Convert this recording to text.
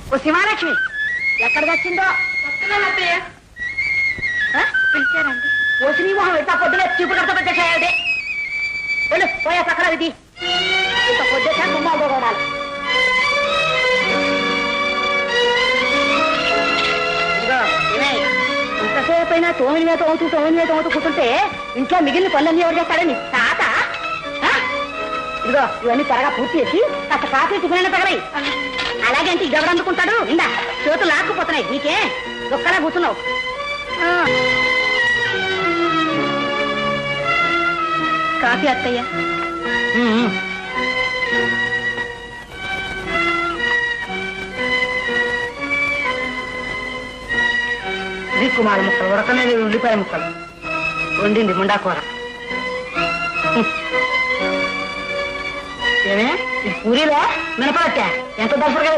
ఓ శివాలక్ష్మి ఎక్కడికి వచ్చిందో పిలిచారండి. ఓ శ్రీమోహం ఎంత పొద్దున చూపు కడతా పెట్టేసాడే వెళ్ళు పోయా సకల విధి ఇంత పొద్దుట గుమ్మాలు చూడాలి ఇదిగో వినయ్ ఇంతసేపు అయినా తోమిన తోముతూ కూర్చుంటే ఇంట్లో మిగిలిన పనులన్నీ ఎవరు చేస్తాడని తాత ఇదిగో ఇవన్నీ త్వరగా పూర్తి చేసి కాస్త కాఫీ టిఫిన్ తగలయి అలాగే అంటే ఇది ఎవరు అందుకుంటాడు ఇందా చేతులు లాక్కుపోతున్నాయి నీకే ఒక్కలా కూర్చున్నావు కాఫీ అత్తయ్య. దిక్కుమాల ముక్కలు ఉడకలేదు ఉల్లిపాయ ముక్కలు వండింది ముండాకూర ఏమే ఇది పూరీలో మినపడట్టా ఎంత దసరగా